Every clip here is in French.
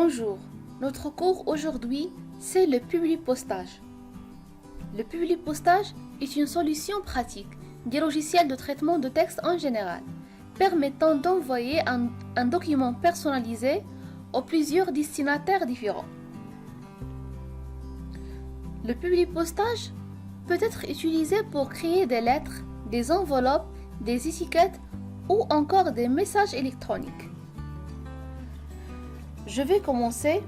Bonjour, notre cours aujourd'hui, c'est le publipostage. Le publipostage est une solution pratique des logiciels de traitement de texte en général, permettant d'envoyer un document personnalisé aux plusieurs destinataires différents. Le publipostage peut être utilisé pour créer des lettres, des enveloppes, des étiquettes ou encore des messages électroniques. Je vais commencer.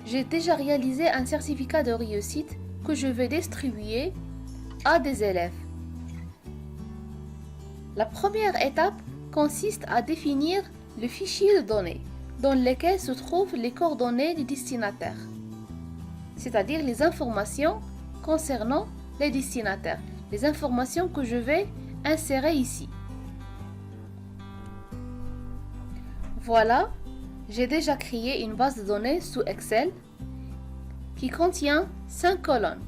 J'ai déjà réalisé un certificat de réussite que je vais distribuer à des élèves. La première étape consiste à définir le fichier de données dans lequel se trouvent les coordonnées du destinataire, c'est-à-dire les informations concernant les destinataires, les informations que je vais insérer ici. Voilà, j'ai déjà créé une base de données sous Excel qui contient 5 colonnes,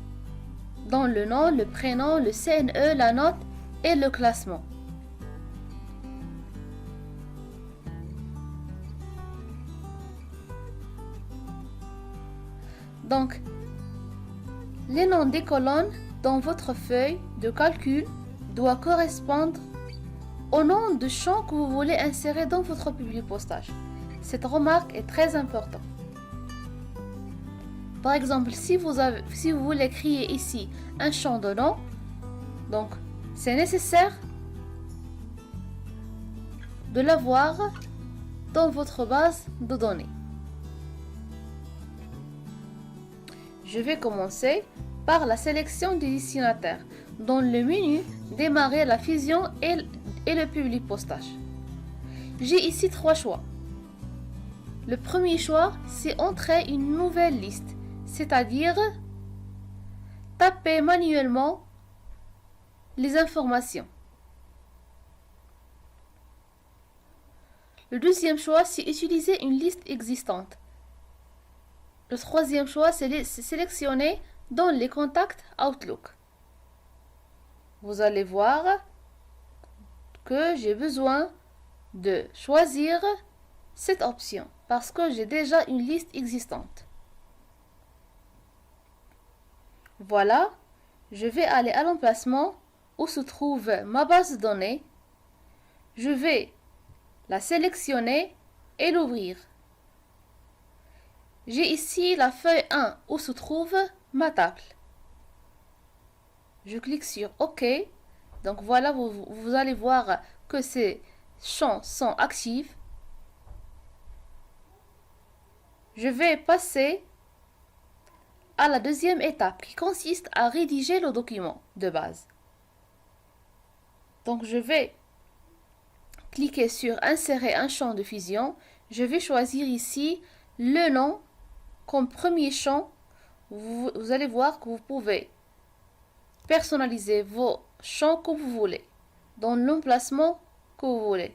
dont le nom, le prénom, le CNE, la note et le classement. Donc, les noms des colonnes dans votre feuille de calcul doivent correspondre au nom de champ que vous voulez insérer dans votre publipostage. Cette remarque est très importante. Par exemple, si vous voulez créer ici un champ de nom, donc c'est nécessaire de l'avoir dans votre base de données. Je vais commencer par la sélection des destinataires. Dans le menu, démarrer la fusion et le publipostage. J'ai ici 3 choix. Le premier choix, c'est entrer une nouvelle liste, c'est-à-dire taper manuellement les informations. Le deuxième choix, c'est utiliser une liste existante. Le troisième choix, c'est sélectionner dans les contacts Outlook. Vous allez voir que j'ai besoin de choisir cette option parce que j'ai déjà une liste existante. Voilà, je vais aller à l'emplacement où se trouve ma base de données. Je vais la sélectionner et l'ouvrir. J'ai ici la feuille 1 où se trouve ma table. Je clique sur OK. Donc voilà, vous allez voir que ces champs sont actifs. Je vais passer à la deuxième étape qui consiste à rédiger le document de base. Donc je vais cliquer sur Insérer un champ de fusion. Je vais choisir ici le nom comme premier champ. Vous allez voir que vous pouvez personnaliser vos champs que vous voulez, dans l'emplacement que vous voulez.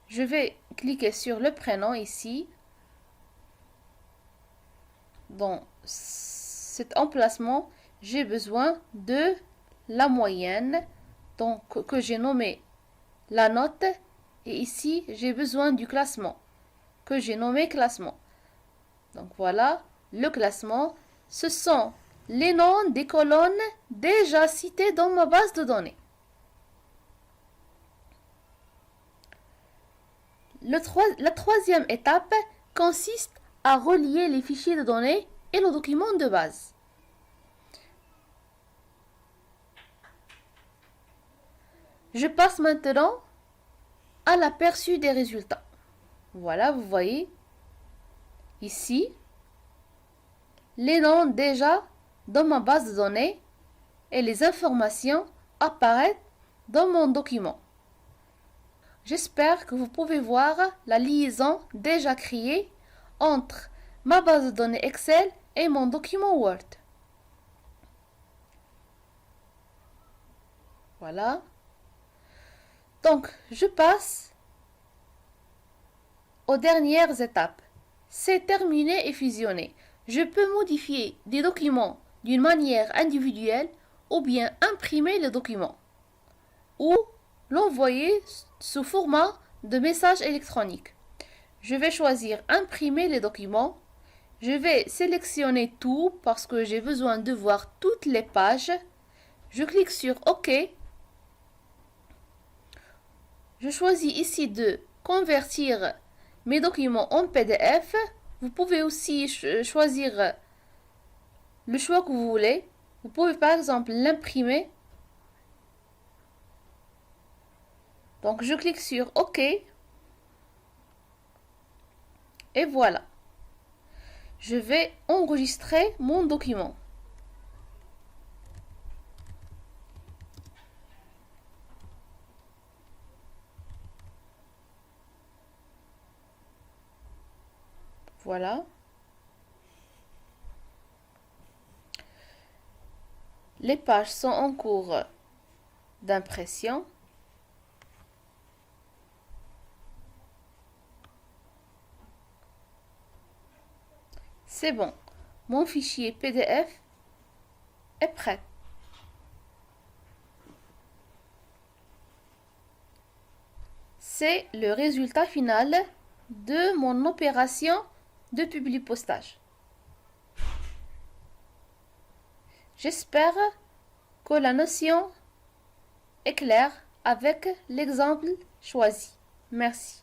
Je vais cliquer sur le prénom ici. Dans cet emplacement, j'ai besoin de la moyenne, donc que j'ai nommé la note, et ici j'ai besoin du classement, que j'ai nommé classement. Donc voilà, le classement, ce sont les noms des colonnes déjà citées dans ma base de données. La troisième étape consiste à relier les fichiers de données et le document de base. Je passe maintenant à l'aperçu des résultats. Voilà, vous voyez ici les noms déjà dans ma base de données et les informations apparaissent dans mon document. J'espère que vous pouvez voir la liaison déjà créée entre ma base de données Excel et mon document Word. Voilà. Donc, je passe aux dernières étapes. C'est terminé et fusionné. Je peux modifier des documents d'une manière individuelle ou bien imprimer le document ou l'envoyer sous format de message électronique. Je vais choisir imprimer les documents. Je vais sélectionner tout parce que j'ai besoin de voir toutes les pages. Je clique sur OK. Je choisis ici de convertir mes documents en PDF. Vous pouvez aussi choisir le choix que vous voulez. Vous pouvez par exemple l'imprimer. Donc je clique sur OK. Et voilà. Je vais enregistrer mon document. Voilà. Les pages sont en cours d'impression. C'est bon. Mon fichier PDF est prêt. C'est le résultat final de mon opération de publipostage. J'espère que la notion est claire avec l'exemple choisi. Merci.